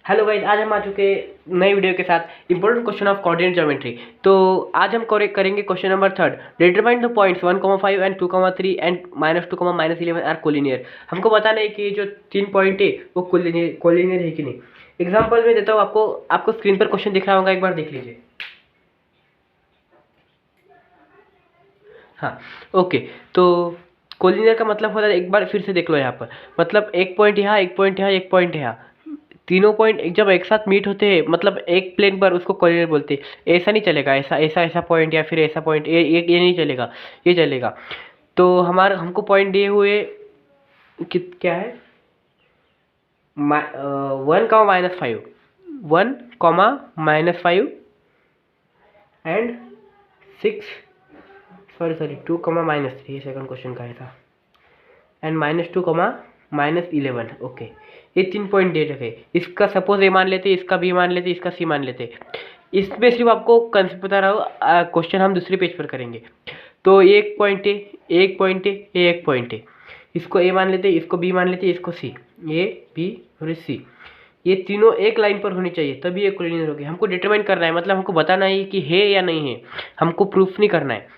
Hello guys, आज हम आ चुके नए वीडियो के साथ important question of coordinate geometry. तो आज हम करेंगे question number 3। Determine the points 1,5 and 2,3 and -2,-11 are collinear. हमको बताना है कि जो 3 पॉइंट है वो कोलिनियर है कि नहीं। एग्जांपल में देता हूँ आपको। आपको स्क्रीन पर क्वेश्चन दिख रहा होगा, एक बार देख लीजिए। हाँ, ओके। तो कोलिनियर का मतलब होता है, एक बार फिर से देख लो यहाँ पर। मतलब एक पॉइंट यहाँ, एक पॉइंट यहाँ, एक पॉइंट यहाँ, तीनों पॉइंट जब एक साथ मीट होते हैं, मतलब एक प्लेन पर, उसको कोलिनियर बोलते हैं। ऐसा नहीं चलेगा, ऐसा ऐसा ऐसा पॉइंट या फिर ऐसा पॉइंट, ये नहीं चलेगा, ये चलेगा। तो हमारा हमको पॉइंट दिए हुए क्या है, 1,-5, 1,-5 एंड 6, सॉरी 2,-3, ये सेकंड क्वेश्चन का है था, एंड -2,-11। ओके, ये 3 पॉइंट दे रखे। इसका सपोज ए मान लेते, इसका बी मान लेते, इसका सी मान लेते। इसमें सिर्फ आपको कंसेप्ट बता रहा हूँ, क्वेश्चन हम दूसरे पेज पर करेंगे। तो ये एक पॉइंट है, एक पॉइंट है, ये एक पॉइंट है। इसको ए मान लेते, इसको बी मान लेते, इसको सी, ए बी और सी। ये तीनों एक लाइन पर होनी चाहिए, तभी ये कोलिनियर होगी। हमको डिटरमाइन करना है, मतलब हमको बताना है कि है या नहीं है, हमको प्रूफ नहीं करना है।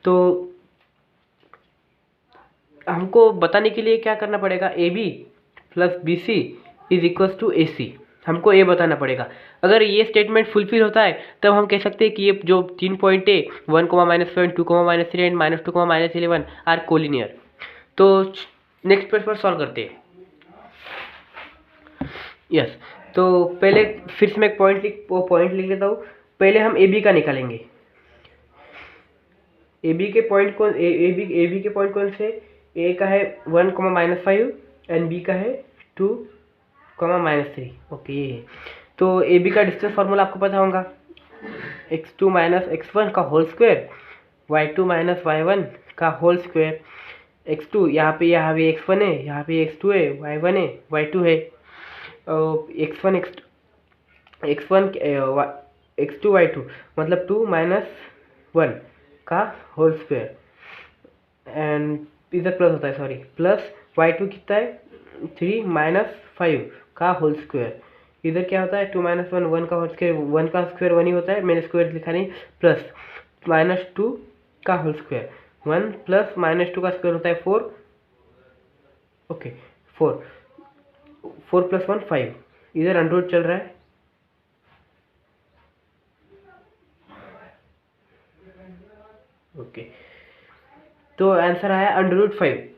तो हमको बताने के लिए क्या करना पड़ेगा, A B plus B C is equals to A C. हमको ये बताना पड़ेगा। अगर ये स्टेटमेंट फुलफिल होता है तब हम कह सकते हैं कि ये जो 3 पॉइंट है, 1,-7, 2,-3 एंड -2,-11 आर कोलिनियर। तो नेक्स्ट पेज पर सॉल्व करते हैं। यस, तो पहले फिर से मैं एक पॉइंट लिख लेता हूँ। पहले हम ए बी का निकालेंगे। ए बी के पॉइंट कौन, ए बी के पॉइंट कौन से, ए का है 1,-5 एंड बी का है 2,-3। ओके, ये है। तो ए बी का डिस्टेंस फार्मूला आपको पता होगा, x2 - x1 का होल स्क्वायर, y2 - y1 का होल स्क्वायर। x2 यहाँ पे x1 है, यहाँ पे x2 है, y1 है, y2 है। x1 x1 x2 y2 मतलब 2 - 1 का होल स्क्वायर, एंड इधर प्लस होता है, सॉरी, प्लस y2 कितना है, 3 - 5 का होल स्क्वायर। इधर क्या होता है, 2 - 1, 1 का होल स्क्वायर, 1 का स्क्वायर 1 ही होता है, मैंने स्क्वायर लिखा नहीं, प्लस -2 का होल स्क्वायर, 1 प्लस -2 का स्क्वायर होता है 4। ओके, 4, 4 + 1 5, इधर अंडर रूट चल रहा है। ओके, तो आंसर आया √5।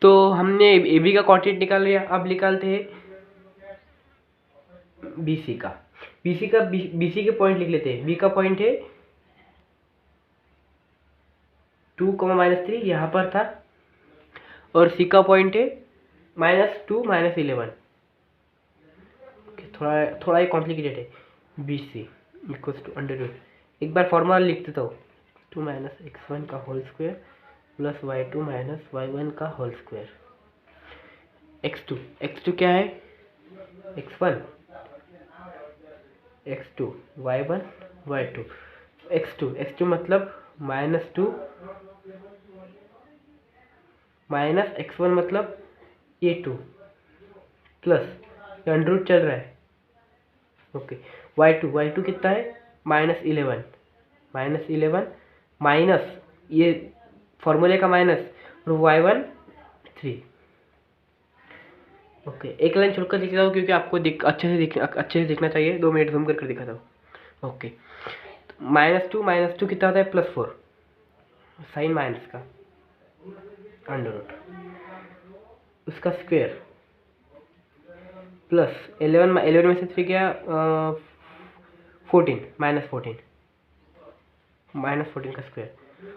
तो हमने ए बी का कोऑर्डिनेट निकाल लिया। अब निकालते हैं बी सी का। बी सी के पॉइंट लिख लेते हैं। बी का पॉइंट है 2,-3, यहाँ पर था, और सी का पॉइंट है -2 -11। थोड़ा ही कॉम्प्लिकेटेड है। बी सी इक्वल्स टू √, एक बार फॉर्मूला लिख देता हूँ, 2 - x1 का whole square plus y2 - y1 का होल स्क्वायर। x2 क्या है, x1 x2 y1 y2। x2 मतलब -2 -x1 मतलब ये 2 प्लस अंडर रूट चल रहा है। ओके, y2 कितना है, -11, माइनस ये फॉर्मूले का माइनस, और y1 3। ओके, एक लाइन छोड़कर दिखता हूँ क्योंकि आपको अच्छे से दिखना चाहिए। 2 मिनट जूम करके दिखाता हूँ। ओके, -2 कितना होता है, +4, साइन माइनस का अंडर रूट, उसका स्क्वायर, प्लस 11 में से 3 गया, 14 -14 का स्क्वायर,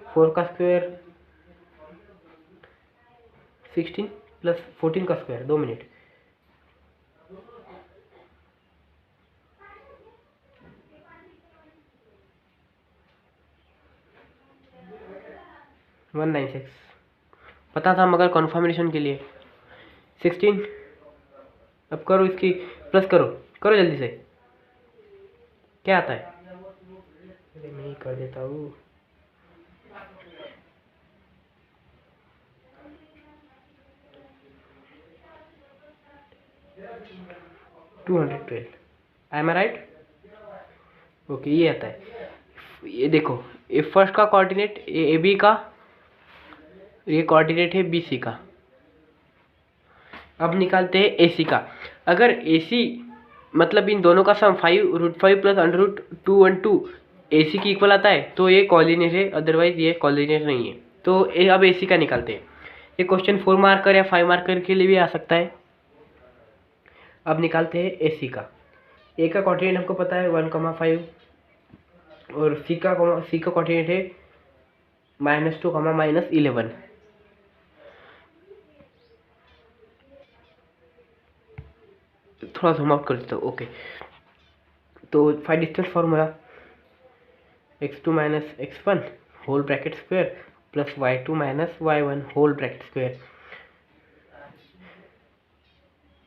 4 का स्क्वायर 16 प्लस 14 का स्क्वायर। 2 मिनट, वन 196 पता था, मगर कन्फर्मेशन के लिए 16। अब करो, इसकी प्लस करो, करो जल्दी से, क्या आता है। अरे मैं ही कर देता हूँ। 212, आई एम राइट? ओके, ये आता है। ये देखो, ये फर्स्ट का कोऑर्डिनेट ए बी का, ये कोऑर्डिनेट है बी सी का। अब निकालते हैं ए सी का। अगर ए सी मतलब इन दोनों का सम 5√5 प्लस √212 ए सी की इक्वल आता है तो ये कॉलिनियर है, अदरवाइज ये कॉलिनियर नहीं है। तो अब ए सी का निकालते हैं। ये क्वेश्चन 4 मार्कर या 5 मार्कर के लिए भी आ सकता है। अब निकालते हैं ए सी का। ए का कोऑर्डिनेट हमको पता है 1,5 और सी का कोऑर्डिनेट है -2, -11। थोड़ा जूम आउट कर देता हूँ। ओके, तो five distance formula x2 - x1 whole bracket square plus y2 - y1 whole bracket square.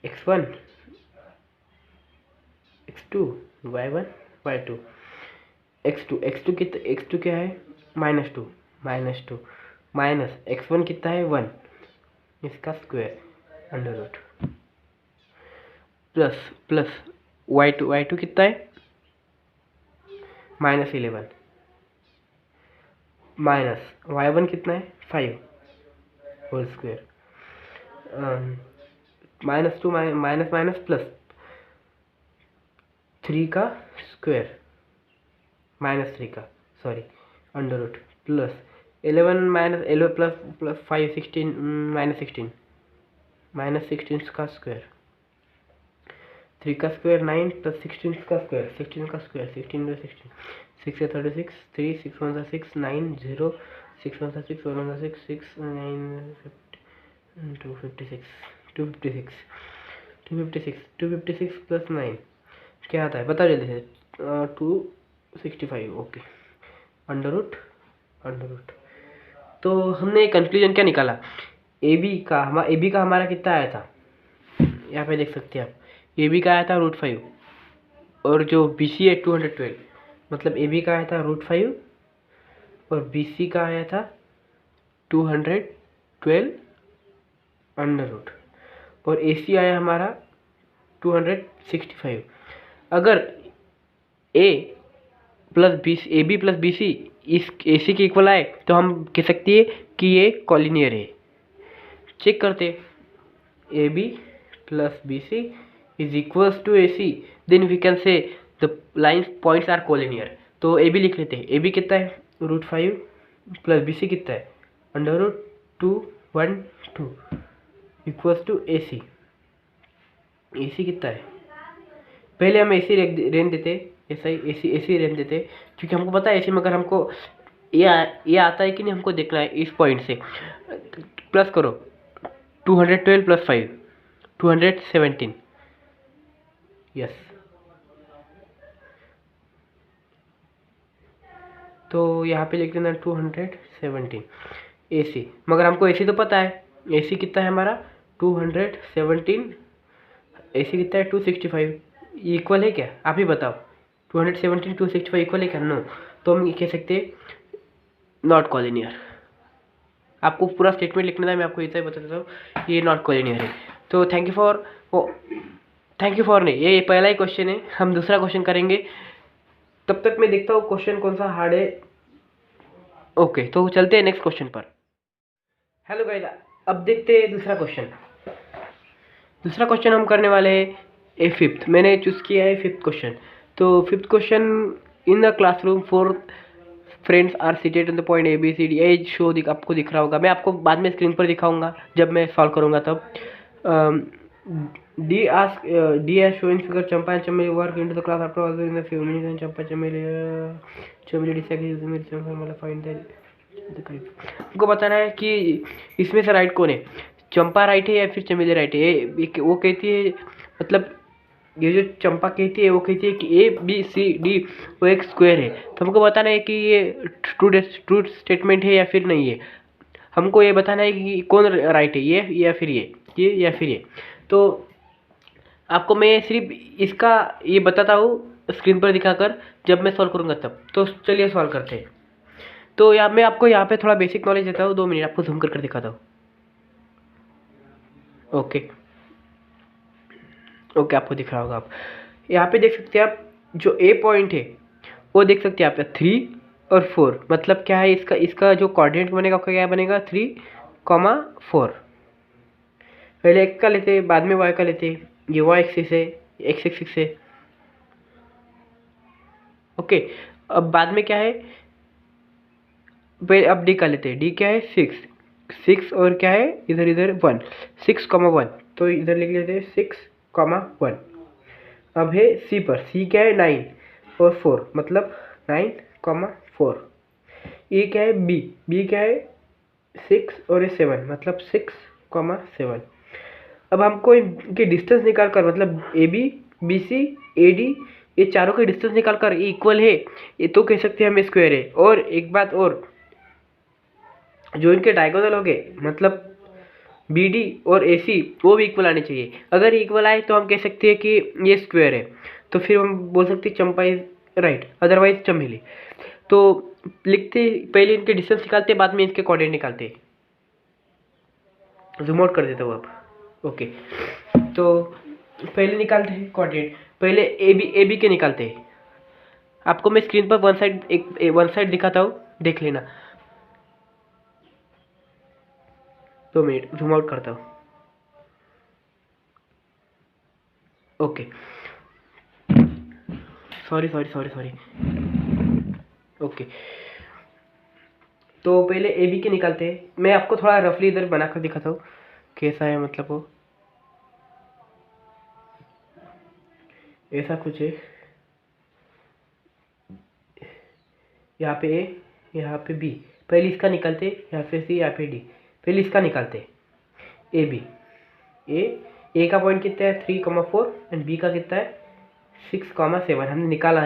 x1 x2 y1 y2 x2 क्या है -2 माइनस x1 कितना है 1, इसका square under root plus y2 कितना है -11 माइनस y1 कितना है 5 होल स्क्वायर -2 माइनस प्लस 3 का स्क्वायर -3 का sorry under root plus 11 plus 5 16 -16 का स्क्वायर 3 का स्क्वायर 9 प्लस 16 का स्क्वायर 16 का स्क्वायर 16 6 है 36 3 6 1 6 9 0 6 1 6 1 6 6 9 256 प्लस 9 क्या आता है बता जल्दी से 265। ओके, अंडर रूट तो हमने कंक्लूजन क्या निकाला, ए बी का हमारा कितना आया था, यहाँ पे देख सकते हैं आप। ए बी का आया था √5 और जो बी सी है 212, मतलब ए बी का आया था √5 और बी सी का आया था 212 अंडर रूट और ए सी आया हमारा 265। अगर A B plus B C इस ए सी के इक्वल आए तो हम कह सकते हैं कि ये कॉलिनियर है। चेक करते, A B plus B C is equals to A C, then we can say the lines points are collinear. तो ए बी लिख लेते हैं। ए बी कितना है √5 प्लस बी सी कितना है √212 इक्वल्स टू ए सी। ए सी कितना है, पहले हम ए सी रेंज देते, ऐसा ही ए सी रेंज देते क्योंकि हमको पता है ए सी में अगर हमको ये आता है कि नहीं हमको देखना है। इस पॉइंट से प्लस करो 212 प्लस 5 217, यस। तो यहाँ पे लिख देना 217 ए सी, मगर हमको ए सी तो पता है। ए सी कितना है हमारा 217, ए सी कितना है 265, इक्वल है क्या आप ही बताओ। 217 265 इक्वल है क्या, नो। तो हम ये कह सकते हैं नॉट कॉलिनियर। आपको पूरा स्टेटमेंट लिखना था, मैं आपको इतना ही बता देता हूँ ये नॉट कॉलिनियर है। तो थैंक यू फॉर नहीं, ये पहला ही क्वेश्चन है, हम दूसरा क्वेश्चन करेंगे। तब तक मैं देखता हूँ क्वेश्चन कौन सा हार्ड है। ओके, तो चलते हैं नेक्स्ट क्वेश्चन पर। हेलो गाइस, अब देखते हैं दूसरा क्वेश्चन। दूसरा क्वेश्चन हम करने वाले हैं ए फिफ्थ, मैंने चूज़ किया है फिफ्थ क्वेश्चन। तो fifth question, in the classroom 4 friends are seated on the point A B C D. ये शो आपको दिख रहा होगा, मैं आपको बाद में स्क्रीन पर दिखाऊंगा जब मैं सॉल्व करूंगा तब। D as showing figure Champa and Chameli work into the class after all in the few minutes and Champa Chameli decide using मेरी चंपा मतलब फाइंड द हमको बताना है कि इसमें से राइट कौन है, चंपा राइट है या फिर चमेली राइट है। वो कहती है, मतलब ये जो चंपा कहती है वो कहती है कि ए बी सी डी वो एक स्क्वायर है। तो हमको बताना है कि ये ट्रू स्टेटमेंट है या फिर नहीं है। हमको ये बताना है कि कौन राइट है, ये या फिर ये या फिर ये। तो आपको मैं सिर्फ इसका ये बताता हूँ स्क्रीन पर दिखाकर, जब मैं सॉल्व करूँगा तब। तो चलिए सॉल्व करते हैं। तो मैं आपको यहाँ पे थोड़ा बेसिक नॉलेज देता हूँ, 2 मिनट आपको जूम कर दिखाता हूँ। ओके, ओके, आपको दिख रहा होगा। आप यहाँ पे देख सकते हैं, आप जो ए पॉइंट है वो देख सकते हैं आप 3 और 4, मतलब क्या है, इसका इसका जो कोऑर्डिनेट बनेगा आपका क्या बनेगा 3,4। पहले एक्स का लेते बाद में वाई का लेते, ये वाई एक्सिस है, एक्स एक्सिस है। ओके, अब बाद में क्या है, पहले अब डी का लेते हैं। डी क्या है 6 और क्या है इधर इधर 1, 6,1, तो इधर लिख लेते हैं 6,1। अब है सी पर, सी क्या है 9 और 4, मतलब 9,4। ये क्या है बी, बी क्या है 6 और 7, मतलब 6,7। अब हमको इनके डिस्टेंस निकाल कर, मतलब A B, B C, A D, ये चारों के डिस्टेंस निकाल कर इक्वल है, ये तो कह सकते हैं हम स्क्वायर है। और एक बात और, जो इनके डायगोनल हो गए, मतलब बी डी और ए सी, वो भी इक्वल आने चाहिए। अगर इक्वल आए तो हम कह सकते हैं कि ये स्क्वायर है, तो फिर हम बोल सकते हैं चंपा इज राइट, अदरवाइज चमेली। तो लिखते पहले इनके डिस्टेंस निकालते, बाद में इसके कोऑर्डिनेट निकालते। जूम आउट कर देता हूँ अब। ओके, तो पहले निकालते हैं कोऑर्डिनेट। पहले ए बी के निकालते हैं। आपको मैं स्क्रीन पर वन साइड दिखाता हूँ, देख लेना। 2 मिनट, जूम आउट करता हूँ। Okay, sorry. ओके, तो पहले ए बी के निकालते हैं। मैं आपको थोड़ा रफली इधर बनाकर दिखाता हूँ कैसा है, मतलब वो ऐसा कुछ है। यहाँ पे ए, यहाँ पे बी, पहले इसका निकालते, यहाँ पे सी, यहाँ पे डी। पहले इसका निकालते, ए बी। ए का पॉइंट कितना है 3,4 एंड बी का कितना है 6,7। हमने निकाला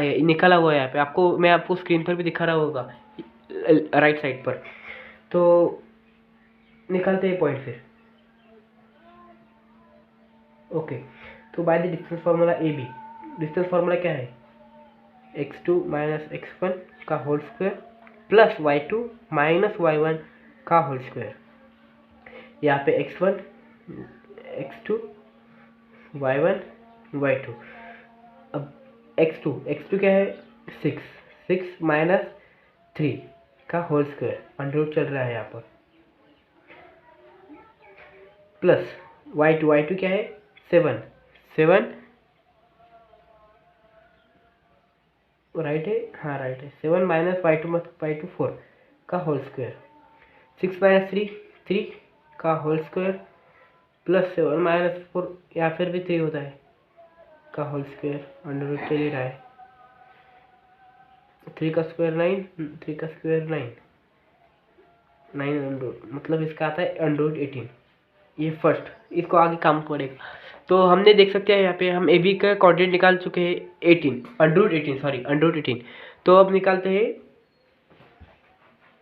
हुआ है यहाँ पे। आपको मैं आपको स्क्रीन पर भी दिखा रहा होगा राइट साइड पर। तो निकालते हैं पॉइंट फिर। ओके, तो by the distance formula A B, distance formula क्या है x2 माइनस x1 का whole square plus y2 minus y1 का होल स्क्वायर। यहाँ पे x1, x2, y1, y2। अब x2 क्या है 6 माइनस 3 का होल स्क्वायर, अंडर रूट चल रहा है यहाँ पर, प्लस y2 क्या है 7 राइट है, हाँ राइट है। 7 माइनस y2 4 का होल स्क्वायर, 6 माइनस 3 का होल स्क्वायर, प्लस 7 माइनस 4, या फिर भी 3 होता है का होल स्क्वायर, अंडर रूट चल ही रहा है। 3 का स्क्वायर 9, 3 का स्क्वायर 9 अंडर रूट, मतलब इसका आता है अंडर रूट 18। ये फर्स्ट, इसको आगे काम पड़ेगा। तो हमने देख सकते हैं यहाँ पे हम ए बी का कोऑर्डिनेट निकाल चुके हैं 18, under root 18, sorry under root 18। तो अब निकालते हैं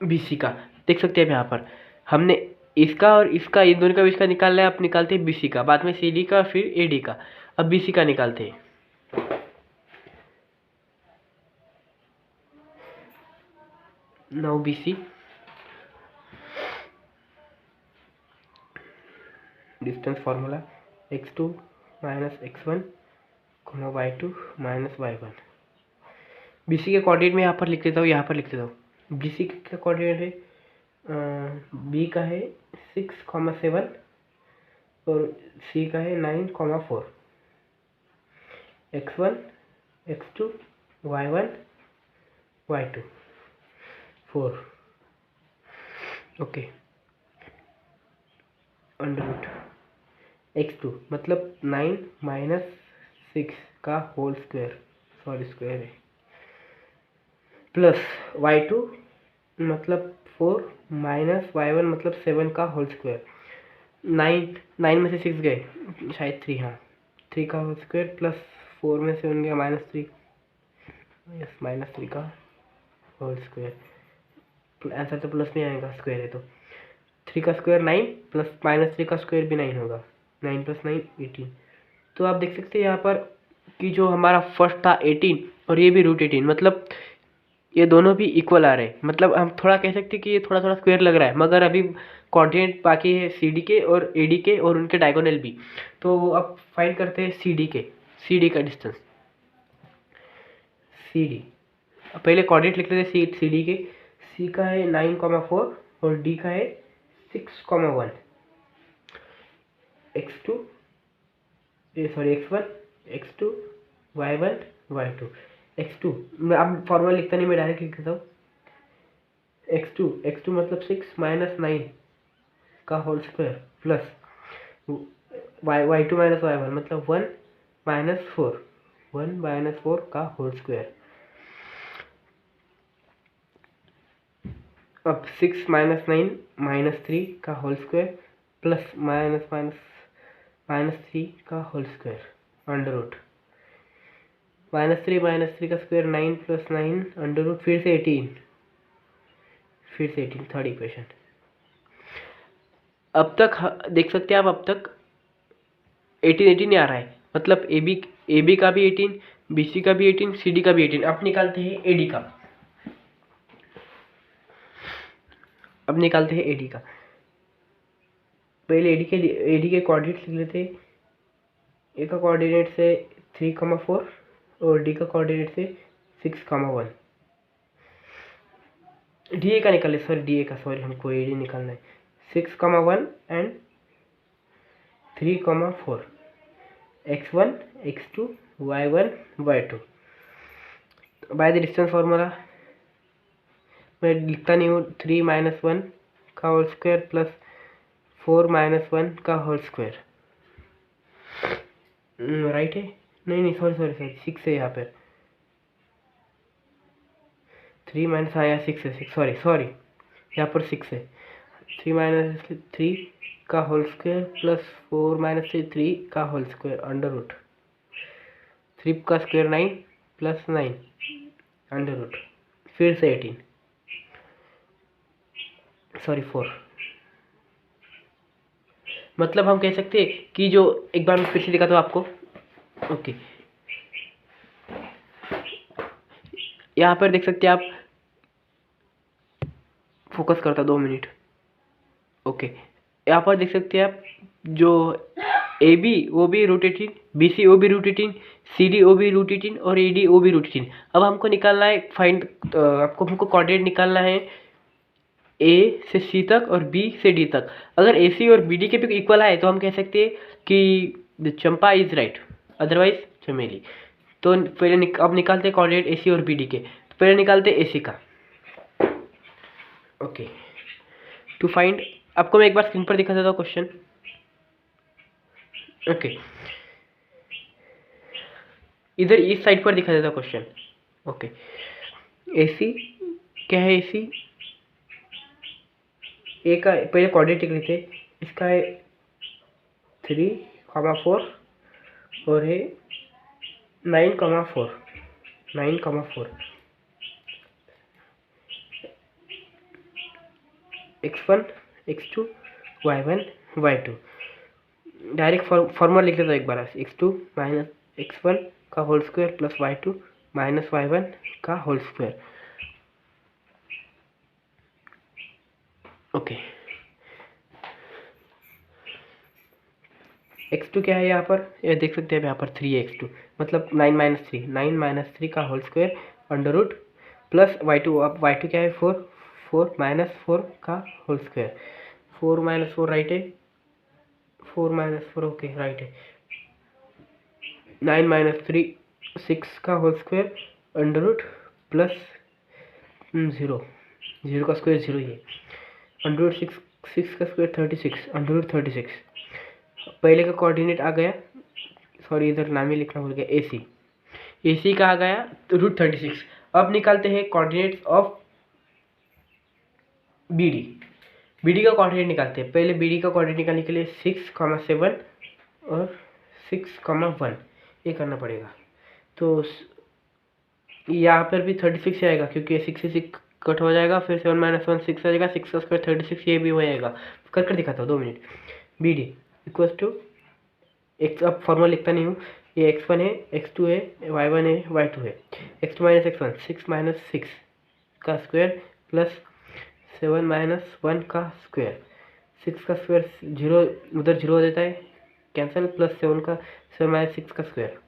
बी सी का। देख सकते हैं यहाँ पर हमने इसका और इसका, इन दोनों का भी इसका निकाल लिया। अब निकालते हैं बी सी का, बाद में सी डी का, फिर ए डी का। अब बी सी का निकालते हैं। Now B C, distance formula x2 minus x1 y2 minus y1। B C के कोऑर्डिनेट में यहाँ पर लिख देता हूँ, बी सी का कोऑर्डिनेट है बी का है 6,7 और सी का है 9,4। x1, x2, y1, y2 4। Okay, under root x2 मतलब 9 माइनस 6 का होल स्क्वायर, सॉरी स्क्वायर है, प्लस y2 मतलब 4 माइनस y1 मतलब 7 का होल स्क्वायर। 9 में से 6 गए, शायद 3, हाँ 3 का होल स्क्वायर, प्लस 4 में से 1 गया -3, यस -3 का होल स्क्वायर। आंसर तो प्लस में आएगा, स्क्वायर है तो 3 का स्क्वायर 9 प्लस -3 का स्क्वायर भी 9 होगा, 9 + 9 18। तो आप देख सकते हैं यहाँ पर कि जो हमारा फर्स्ट था 18 और ये भी √18, मतलब ये दोनों भी इक्वल आ रहे हैं, मतलब हम थोड़ा कह सकते हैं कि ये थोड़ा थोड़ा स्क्वायर लग रहा है, मगर अभी कोऑर्डिनेट बाकी है सी डी के और ए डी के और उनके डायगोनल भी। तो अब फाइंड करते हैं सी डी का डिस्टेंस। सी डी पहले कोऑर्डिनेट लिख लेते हैं सी डी के। सी का है 9,4 और डी का है 6,1। x2 x1 x2 y1 y2 x2 मैं अब फॉर्मूला लिखता नहीं, मैं डायरेक्ट लिख देता हूँ। x2 मतलब 6 माइनस 9 का whole square plus y2 minus y1 मतलब 1 माइनस 4 का होल स्क्वायर। अब 6 माइनस 9 माइनस 3 का होल स्क्वायर प्लस माइनस 3 का whole square under root minus three का स्क्वायर 9 प्लस 9 अंडर रूट फिर से 18 थर्ड इक्वेशन। अब तक देख सकते हैं आप, अब तक 18 ही आ रहा है, मतलब ए बी का भी 18, बी सी का भी 18, सी डी का भी 18। अब निकालते हैं ए डी का। पहले ए डी के कोऑर्डिनेट्स लिख लेते हैं। ए का कोऑर्डिनेट से 3,4 और डी का कोऑर्डिनेट से 6,1। डी ए का निकाले, सॉरी हमको ए डी निकालना है। 6,1 and 3,4 x1 x2 y1 y2 bye the distance formula मैं लिखता नहीं हूँ। 3 माइनस 1 का होल स्क्वायर प्लस 4 माइनस 1 का होल स्क्वायर। राइट है? नहीं सॉरी 6 है यहाँ पर। 3 माइनस, हाँ यहाँ 6 है, सॉरी यहाँ पर 6 है। 3 माइनस 3 का होल स्क्वायर प्लस 4 माइनस 3 का होल स्क्वायर अंडर रूट 3 का स्क्वायर 9 प्लस 9 अंडर रूट फिर से 18 4। मतलब हम कह सकते हैं कि जो एक बार मैं फिर से दिखाता हूँ आपको। ओके, यहाँ पर देख सकते हैं आप, फोकस करता 2 मिनट। ओके, यहाँ पर देख सकते हैं आप, जो ए बी वो भी रूट 18, बी सी ओ भी रूट 18, सी डी ओ भी रूट 18 और ए डी ओ भी रूट 18। अब हमको निकालना है हमको कोऑर्डिनेट निकालना है ए से सी तक और बी से डी तक। अगर ए सी और बी डी के भी इक्वल आए तो हम कह सकते हैं कि चंपा इज राइट, अदरवाइज चमेली। तो पहले अब निकालते हैं कोऑर्डिनेट ए सी और बी डी के। तो पहले निकालते हैं ए सी का। ओके, टू फाइंड, आपको मैं एक बार स्क्रीन पर दिखा देता हूँ क्वेश्चन। ओके, इधर इस साइड पर दिखा देता क्वेश्चन। ओके, ए सी क्या है? ए सी ए का पहले कोऑर्डिनेट लिख लेते हैं। इसका है 3,4 और है 9,4 x1 x2 y1 y2। Direct formula लिख लेता हूँ एक बार। x2 माइनस x1 का whole square plus y2 minus y1 का होल स्क्वायर। ओके, x2 क्या है यहाँ पर? ये देख सकते हैं यहाँ पर 3 है x2, मतलब 9 माइनस 3 का whole square under root plus y2। अब y2 क्या है? 4 माइनस 4 का होल स्क्वायर। 4 माइनस 4 राइट है, 4 माइनस 4 ओके राइट है। 9 माइनस 3 6 का whole square under root plus 0 का स्क्वायर 0 ही है। अंडर रूट 6 का स्क्वायर 36 अंडर रूट 36। पहले का कोऑर्डिनेट आ गया, सॉरी इधर नाम ही लिखना भूल गया, ए सी का आ गया रूट 36। अब निकालते हैं कोऑर्डिनेट्स ऑफ बी डी का कोऑर्डिनेट निकालते हैं। पहले बी डी का कोऑर्डिनेट निकालने के लिए 6,7 और 6,1 ये करना पड़ेगा। तो यहाँ पर भी 36 आएगा, क्योंकि 6 से 6 कट हो जाएगा, फिर 7 माइनस 1 6 आ जाएगा, 6 का स्क्वायर 36 ये भी हो जाएगा। कर दिखाता हूँ 2 minute. B D equal to X, अब फॉर्मूला लिखता नहीं हूँ। ये x1 है, x2 है, y1 है, y2 है। x2 माइनस x1 6 माइनस 6 का स्क्वायर प्लस 7 माइनस 1 का स्क्वायर, 6 का स्क्वायर 0, उधर 0 हो जाता है कैंसिल, प्लस 7 माइनस 6 का स्क्वायर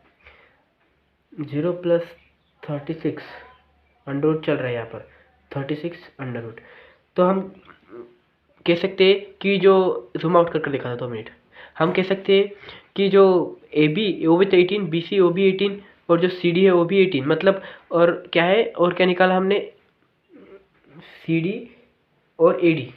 0 प्लस 36 अंडर रूट चल रहा है यहाँ पर 36 अंडर रूट। तो हम कह सकते हैं कि जो जूम आउट करके देखा था 2 मिनट, हम कह सकते हैं कि जो ए बी ओ भी 18, बी सी ओ भी 18 और जो सी डी है वो भी 18, मतलब और क्या है, और क्या निकाला हमने, सी डी और ए डी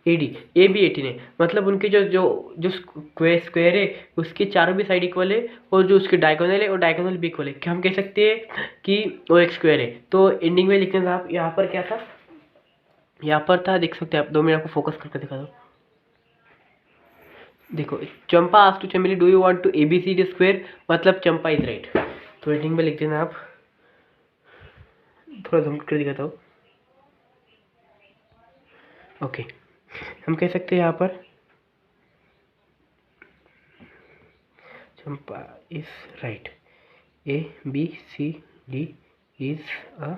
ए बी 18 है, मतलब उनके जो जो जो स्क्वायर है उसके चारों भी साइड इक्वल है, और जो उसके डायगोनल है और डायगोनल भी इक्वल है, क्या हम कह सकते हैं कि वो एक स्क्वायर है। तो एंडिंग में लिखने था, यहाँ पर क्या था, यहाँ पर था, देख सकते हैं आप, 2 मिनट आपको फोकस करके दिखा दो। देखो, Champa asked to Chameli do you want to ABCD square, मतलब चंपा इज राइट। तो एंडिंग में लिख देना आप, थोड़ा जूम कर दिखाता हूँ। ओके, हम कह सकते हैं यहाँ पर Champa is right, ABCD is a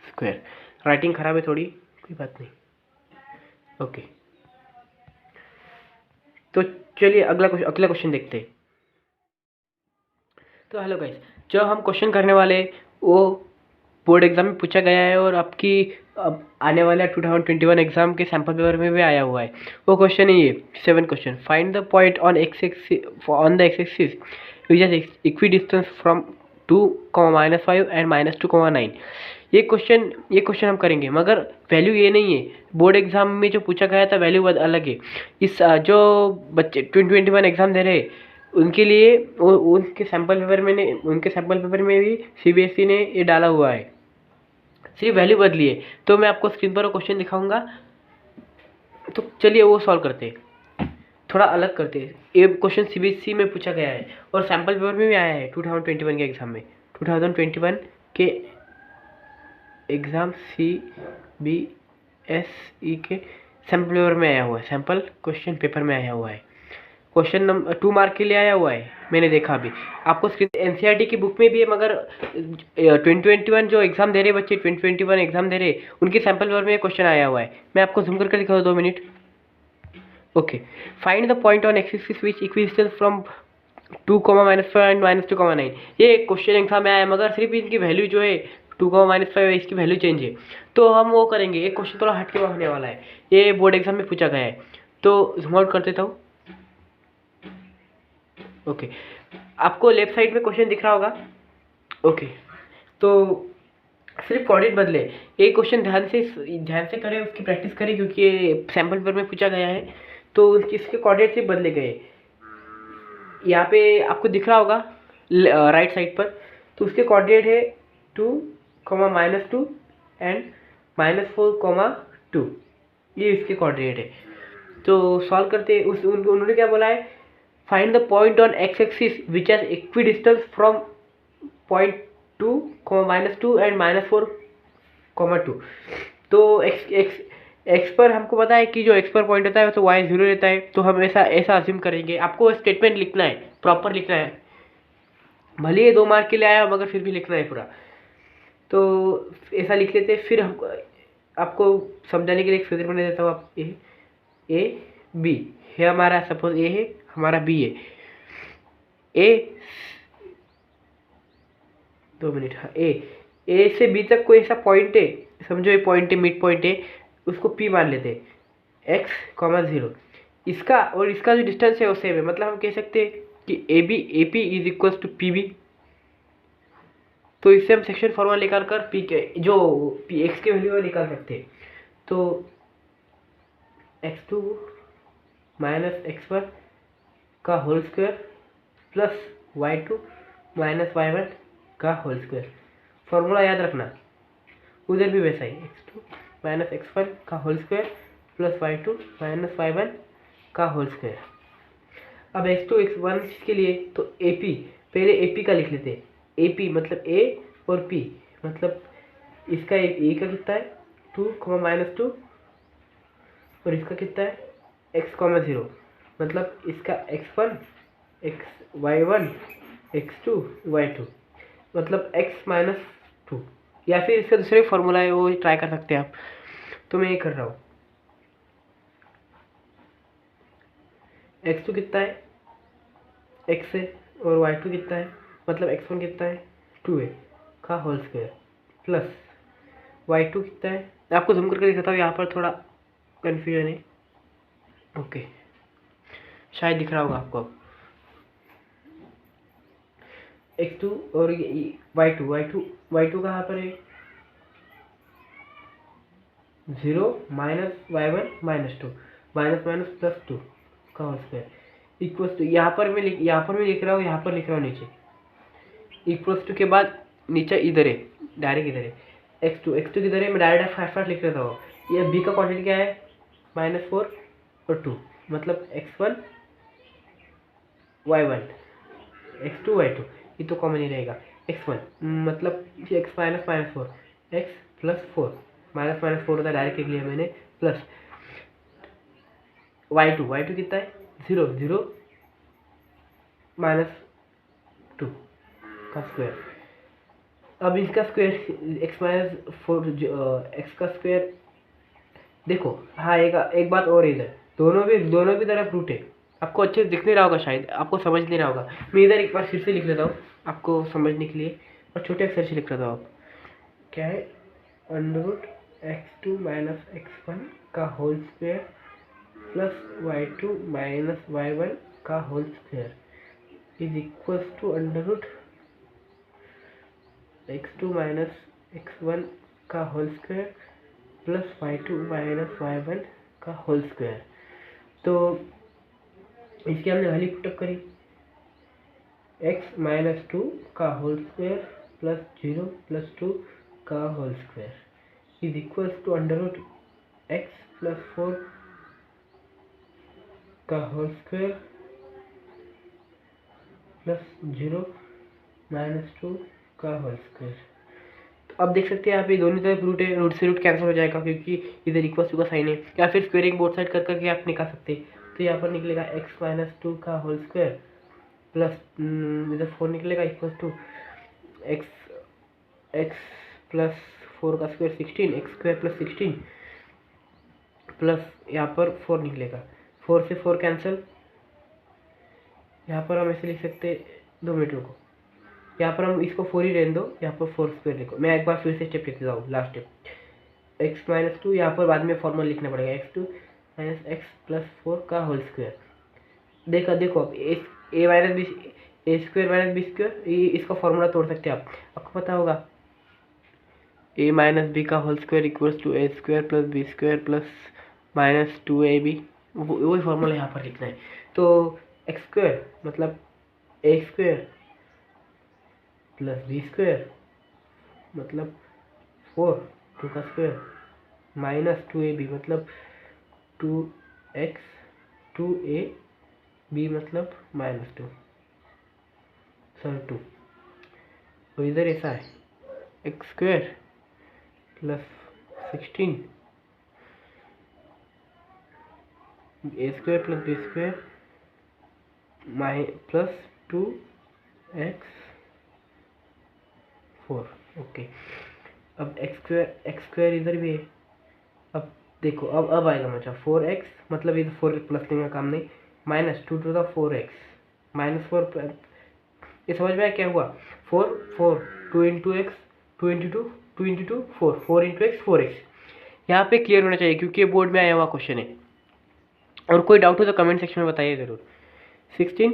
square. Writing खराब है थोड़ी, कोई बात नहीं। ओके, तो चलिए अगला क्वेश्चन देखते हैं। तो हेलो गाइस, जो हम क्वेश्चन करने वाले वो बोर्ड एग्जाम में पूछा गया है, और आपकी अब आने वाले 2021 एग्जाम के सैम्पल पेपर में भी आया हुआ है। वो क्वेश्चन है ये 7 question, find the point on on the x axis which is equi distance from 2, -5 and -2, 9। ये क्वेश्चन हम करेंगे, मगर वैल्यू ये नहीं है। बोर्ड एग्जाम में जो पूछा गया था वैल्यू अलग है। इस जो बच्चे 2021 एग्जाम दे रहे हैं उनके लिए उनके सैम्पल पेपर में भी CBSE ने ये डाला हुआ है, सिर्फ वैल्यू बदली है। तो मैं आपको स्क्रीन पर वो क्वेश्चन दिखाऊंगा, तो चलिए वो सॉल्व करते हैं, थोड़ा अलग करते हैं। ये क्वेश्चन CBSE में पूछा गया है और सैम्पल पेपर में भी आया है 2021 के एग्जाम में। 2021 के एग्ज़ाम CBSE के सैम्पल पेपर में आया हुआ है, सैम्पल क्वेश्चन पेपर में आया हुआ है। क्वेश्चन नंबर 2 मार्क के लिए आया हुआ है, मैंने देखा अभी। आपको NCERT की बुक में भी है, मगर 2021 जो एग्ज़ाम दे रहे बच्चे, 2021 एग्ज़ाम दे रहे, उनके सैम्पल पेपर में क्वेश्चन आया हुआ है। मैं आपको जूम करके दिखा दूँ 2 minute. Okay, find the point on x axis which equidistance from 2, -5 and -2, 9। ये क्वेश्चन एग्जाम में आया है, मगर सिर्फ इनकी वैल्यू जो है 2, -5 है, इसकी वैल्यू चेंज है। तो हम वो करेंगे, एक क्वेश्चन थोड़ा हट के होने वाला है, ये बोर्ड एग्जाम में पूछा गया है। तो जूम आउट कर देता हूँ। ओके, आपको लेफ्ट साइड में क्वेश्चन दिख रहा होगा। ओके, तो सिर्फ कोऑर्डिनेट बदले, एक क्वेश्चन ध्यान से करें, उसकी प्रैक्टिस करें, क्योंकि ये सैम्पल पेपर में पूछा गया है। तो इसके कोऑर्डिनेट सिर्फ बदले गए, यहाँ पे आपको दिख रहा होगा राइट साइड पर। तो उसके कोऑर्डिनेट है 2, -2 एंड -4, 2, ये इसके कोऑर्डिनेट है। तो सॉल्व करते उन्होंने क्या बोला है, find the point on x axis which has equi distance from point 2, -2 and -4, 2। तो एक्स पर हमको पता है कि जो एक्स पर पॉइंट होता है तो y 0 रहता है। तो हम ऐसा अज्यूम करेंगे, आपको स्टेटमेंट लिखना है, प्रॉपर लिखना है, भले ये 2 मार्क के लिए आया मगर फिर भी लिखना है पूरा। तो ऐसा लिख लेते हैं। फिर हमको आपको समझाने के लिए एक फिगर बना देता हूँ। आप ए बी है हमारा, सपोज ए है हमारा, बी है, ए 2 मिनट, हाँ, ए से बी तक कोई ऐसा पॉइंट है, समझो ये पॉइंट है, मिड पॉइंट है, उसको पी मान लेते हैं, x, 0। इसका और इसका जो डिस्टेंस है वो सेम है, मतलब हम कह सकते हैं कि A P is equals to P B. तो इससे हम सेक्शन फॉर्मूला निकाल कर पी के जो पी एक्स की वैल्यू है निकाल सकते हैं। तो x2 - x1 का whole square plus y2 - y1 का होल स्क्वायर। फॉर्मूला याद रखना, उधर भी वैसा ही, x2 - x1 का whole square plus y2 - y1 का होल स्क्वायर। अब x2 x1 के लिए तो AP, पहले AP का लिख लेते हैं। AP मतलब A और P, मतलब इसका A का कितना है 2, -2, और इसका कितना है x, 0, मतलब इसका x1 y1 x2 y2, मतलब x - 2। या फिर इसका दूसरे फॉर्मूला है वो ट्राई कर सकते हैं आप। तो मैं ये कर रहा हूँ। x2 कितना है, x है, और y2 कितना है, मतलब x1 कितना है 2a का होल स्क्वायर प्लस y2 कितना है, मैं आपको जूम करके दिखाता हूँ, यहाँ पर थोड़ा कन्फ्यूजन है। ओके, शायद दिख रहा होगा आपको अब। x2 और y2 कहाँ पर है, 0 minus y1 minus 2 minus minus plus 2 का होल स्क्वायर इक्वल्स टू, यहाँ पर मैं लिख रहा हूँ, यहाँ पर लिख रहा हूँ नीचे इक्वल्स टू के बाद नीचे इधर है, डायरेक्ट इधर है x2 किधर है, मैं डायरेक्ट फास्ट लिख लेता हूँ। ये b का क्वांटिटी क्या है, -4 और 2, मतलब x1 y1 x2 y2, ये तो कॉमन ही रहेगा। x1 मतलब x minus minus 4 x plus 4 minus minus 4 होता है, डायरेक्ट लिख लिया मैंने, प्लस y2 कितना है 0 माइनस 2 का स्क्वायर। अब इसका स्क्वायर x माइनस 4 x का स्क्वायर, देखो हाँ एक बात और, इधर दोनों भी तरफ रूट है, आपको अच्छे से दिख नहीं रहा होगा, शायद आपको समझ नहीं रहा होगा। मैं इधर एक बार फिर से लिख लेता हूँ आपको समझने के लिए, और छोटे अक्षर से लिख लेता हूँ। आप क्या है, √x2 माइनस x1 का whole square plus y2 minus y1 का whole square is equals to √x2 minus x1 का whole square plus y2 minus y1 का होल स्क्वायर। तो इसकी हमने वैल्यू पुटअप करी, x माइनस 2 का होल स्क्वायर प्लस 0 प्लस 2 का whole square is equals to √x plus 4 का whole square plus 0 minus 2 का होल स्क्वायर। तो अब देख सकते हैं आप, ये दोनों तरफ रूट है, रूट से रूट कैंसिल हो जाएगा क्योंकि इधर इक्वल टू का साइन है, या फिर स्क्वेयरिंग बोथ साइड कर करके आप निकाल सकते हैं। तो यहाँ पर निकलेगा x माइनस 2 का होल स्क्वायर प्लस इधर 4 निकलेगा इक्वल टू x प्लस 4 का square 16 x square plus 16 plus यहाँ पर 4 निकलेगा, 4 से 4 कैंसिल। यहाँ पर हम ऐसे लिख सकते हैं, 2 मिनट रुको, यहाँ पर हम इसको 4 ही रहने दो, यहाँ पर 4 स्क्वायर लिखो। मैं एक बार फिर से स्टेप लिख देता हूँ, लास्ट स्टेप x माइनस 2, यहाँ पर बाद में फॉर्मूला लिखना पड़ेगा x2 माइनस x प्लस 4 का होल स्क्वायर। देखो अब a minus B, A square minus B square, ये इसका फॉर्मूला तोड़ सकते हैं आप, आपको पता होगा a माइनस बी का whole square equals to A square plus B square plus minus 2ab, वही फॉर्मूला यहाँ पर लिखना है। तो एक्स स्क्वायर मतलब ए स्क्वायर प्लस बी स्क्वायर मतलब 4 2 का स्क्वायर माइनस 2ab मतलब 2x 2ab मतलब माइनस 2 तो इधर ऐसा है x square plus 16 A square plus B square plus 2x 4। Okay, अब एक्स स्क्वायर इधर भी है। अब देखो अब आएगा मतलब 4x, मतलब इधर 4 प्लस देने का काम नहीं, minus 2 to the 4x minus 4, ये समझ में आया क्या हुआ, 4 2 into x 2 into 2 into 2 4 into x 4x। यहाँ पे क्लियर होना चाहिए क्योंकि बोर्ड में आया हुआ क्वेश्चन है, और कोई डाउट हो तो कमेंट सेक्शन में बताइए ज़रूर। 16,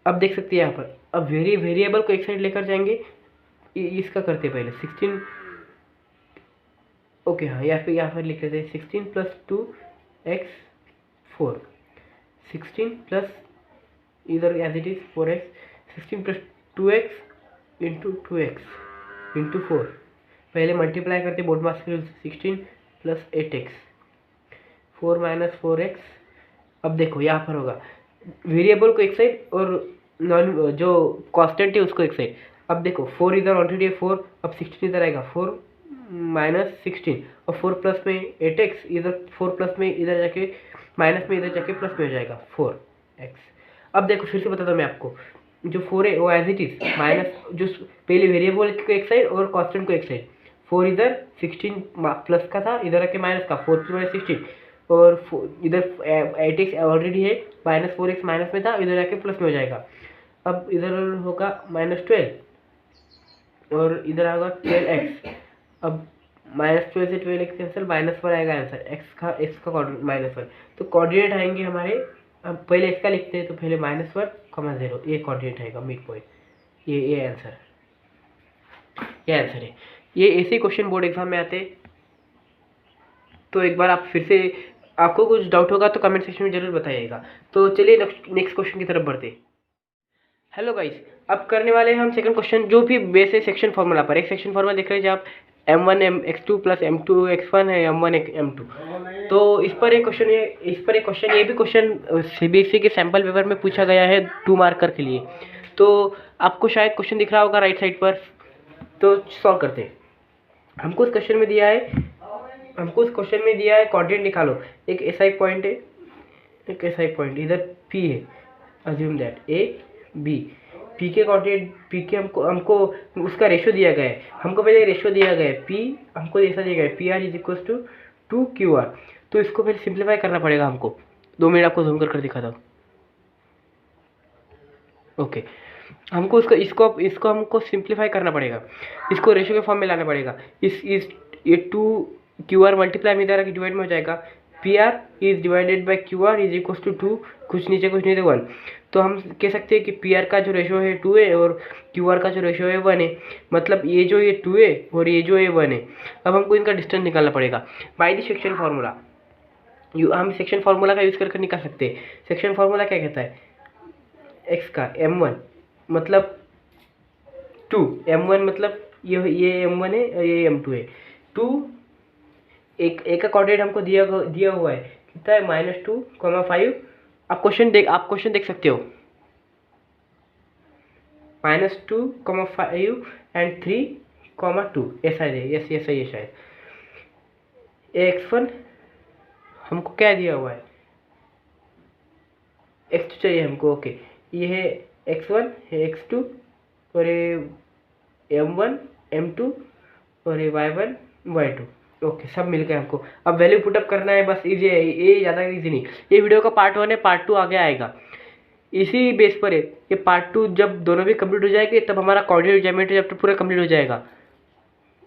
अब देख सकते हैं यहाँ पर, अब वेरिएबल को एक साइड लेकर जाएंगे, इसका करते पहले 16। ओके हाँ, यहाँ पर लिख लेते हैं 16 प्लस 2x 4, 16 प्लस इधर as it is 4x, 16 plus 2x into 2x into 4, पहले मल्टीप्लाई करते बोर्ड मास के 16 प्लस 8x 4 माइनस 4x। अब देखो यहाँ पर होगा वेरिएबल को एक साइड और नॉन जो कांस्टेंट है उसको एक साइड। अब देखो 4 इधर ऑलरेडी है 4, अब 16 इधर आएगा 4 माइनस 16, और 4 प्लस में 8x, इधर 4 प्लस में इधर जाके माइनस में इधर जाके प्लस में हो जाएगा 4x। अब देखो फिर से बताता हूँ मैं आपको, जो 4 है वो एज इट इज माइनस, जो पहले वेरिएबल को एक साइड और कांस्टेंट को एक साइड, 4 इधर 16 प्लस का था, इधर आके माइनस का, 4 16 और इधर 8x ऑलरेडी है, -4x माइनस में था, इधर आके प्लस में हो जाएगा। अब इधर होगा -12 और इधर आएगा 12x। अब -12 से 12x कैंसिल, -1 आएगा आंसर, x का -1। तो कोऑर्डिनेट आएंगे हमारे, अब पहले x का लिखते हैं, तो पहले -1, 0 ये कोऑर्डिनेट आएगा मिड पॉइंट। ये आंसर है। ये ऐसे क्वेश्चन बोर्ड एग्जाम में आते। तो एक बार आप फिर से, आपको कुछ डाउट होगा तो कमेंट सेक्शन में जरूर बताइएगा। तो चलिए नेक्स्ट क्वेश्चन की तरफ बढ़ते। हेलो गाइस, अब करने वाले हैं हम सेकंड क्वेश्चन, जो भी बेस है सेक्शन फार्मूला पर। एक सेक्शन फार्मूला देख रहे हैं आप, m1 x2 plus m2 x1 है m1 m2। तो इस पर एक क्वेश्चन ये भी क्वेश्चन सीबीएसई के सैम्पल पेपर में पूछा गया है 2 मार्कर के लिए। तो आपको शायद क्वेश्चन दिख रहा होगा राइट साइड पर। तो सॉल्व करते हैं। हमको इस क्वेश्चन में दिया है कोऑर्डिनेट निकालो। एक ऐसा एक पॉइंट है, इधर P है, assume that A B। P के कोऑर्डिनेट, P के हमको उसका रेशियो दिया गया है। हमको पहले रेशियो दिया गया है, P हमको ऐसा दिया गया है, PR is equal to 2QR। तो इसको पहले सिंप्लीफाई करना पड़ेगा हमको। 2 मिनट आपको जूम कर दिखाता हूँ। ओके, हमको इसको हमको सिंप्लीफाई करना पड़ेगा, इसको रेशियो के फॉर्म में लाना पड़ेगा। ये 2QR मल्टीप्लाई में इधर डिवाइड में हो जाएगा। PR is divided by QR is equal to 2, कुछ नीचे 1। तो हम कह सकते हैं कि PR का जो रेशियो है 2 है और QR का जो रेशियो है 1 है। मतलब ये 2 है और ये जो है 1 है। अब हमको इनका डिस्टेंस निकालना पड़ेगा बाय द सेक्शन फार्मूला। हम सेक्शन फार्मूला का यूज़ करके निकाल सकते हैं। सेक्शन फार्मूला क्या कहता है, x का m1 मतलब 2, m1 मतलब ये m1 है, ये m2 है। 2 एक का कोऑर्डिनेट हमको दिया हुआ है, कितना है, -2, 5। आप क्वेश्चन देख सकते हो, -2, 5 एंड 3, 2 ऐसा है। यस ऐसा ही है शायद। x1 हमको क्या दिया हुआ है, x2 चाहिए हमको। ओके, ये है x1 है, x2 और ये m1 m2 और ये y1 y2। ओके, सब मिल गए हमको। अब वैल्यू पुटअप करना है, बस इजी है ये, ज़्यादा इजी नहीं। ये वीडियो का पार्ट 1 है, पार्ट 2 आगे आएगा। इसी बेस पर है ये पार्ट 2। जब दोनों भी कंप्लीट हो जाएंगे तब हमारा कोऑर्डिनेट ज्योमेट्री चैप्टर पूरा कंप्लीट हो जाएगा।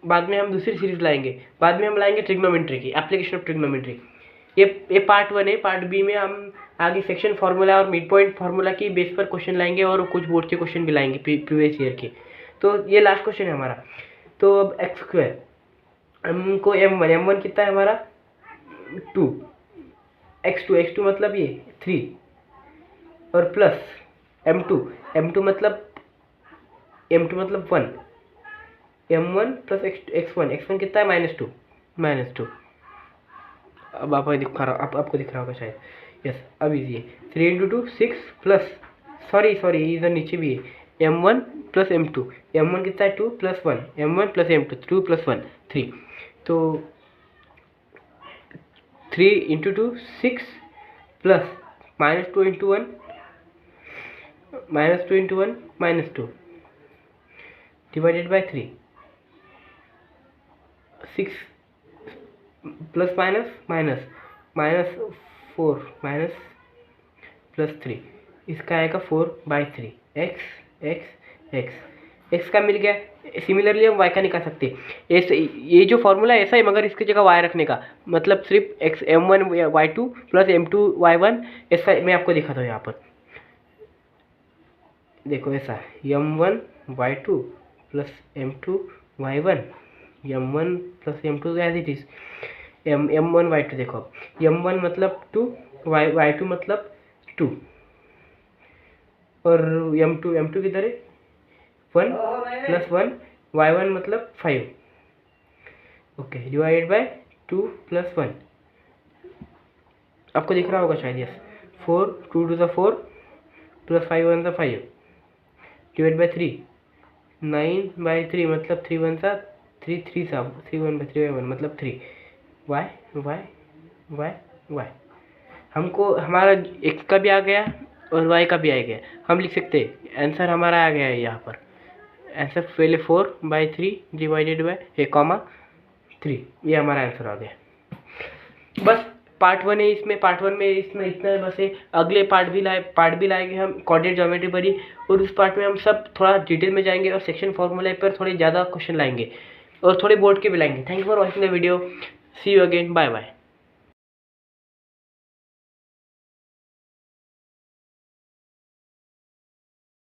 बाद में हम दूसरी सीरीज लाएंगे, बाद में हम लाएंगे ट्रिग्नोमेट्री की, एप्लीकेशन ऑफ ट्रिग्नोमेट्री। ये पार्ट 1 है। पार्ट बी में हम आगे सेक्शन फार्मूला और मिड पॉइंट फार्मूला की बेस पर क्वेश्चन लाएंगे और कुछ बोर्ड के क्वेश्चन भी लाएंगे प्रीवियस ईयर के। तो ये लास्ट क्वेश्चन है हमारा। तो अब x2 हमको m1 कितना है हमारा 2, x2 मतलब ये 3 और प्लस m2 मतलब 1, m1 प्लस x1 कितना है -2। अब आपको दिख रहा होगा शायद। यस, अब इजी है। 3 × 2 6 प्लस, सॉरी इधर नीचे भी है, m1 प्लस m2। m1 कितना है 2 plus 1, m1 plus m2 2 plus 1 3। तो 3 × 2 6 plus -2 × 1 -2 divided by 3। 6 plus -4 plus 3, इसका आएगा 4/3। x का मिल गया। सिमिलरली हम y का निकाल सकते हैं। ये जो फॉर्मूला ऐसा है, मगर इसकी जगह y रखने का मतलब सिर्फ m1 y2 plus m2 y1, ऐसा मैं आपको दिखाता हूँ यहाँ पर। देखो ऐसा m1 y2 plus m2 y1, m1 plus m2 as it is m1 y2। देखो m1 मतलब 2, y2 मतलब 2 और m2 किधर है 1 प्लस 1, y1 मतलब 5। ओके, डिवाइडेड बाय 2 प्लस 1, आपको दिख रहा होगा शायद। यस, 4 2 × 4 प्लस 5 1 5 डिवाइड बाय 3, 9/3 मतलब 3 1 3 3 3 1/3 मतलब 3 y। हमको हमारा x का भी आ गया और y का भी आ गया। हम लिख सकते हैं आंसर हमारा आ गया है यहाँ पर। आंसर पहले 4/3 डिवाइडेड बाय कॉमा 3, ये हमारा आंसर आ गया। बस पार्ट 1 है इसमें, पार्ट 1 में इसमें इतना है बस है। अगले पार्ट भी लाएंगे हम कोऑर्डिनेट ज्योमेट्री पर ही, और उस पार्ट में हम सब थोड़ा डिटेल में जाएंगे और सेक्शन फॉर्मूला पर थोड़े ज़्यादा क्वेश्चन लाएंगे और थोड़े बोर्ड के भी लाएंगे। Thank you for watching the video, see you again, bye bye.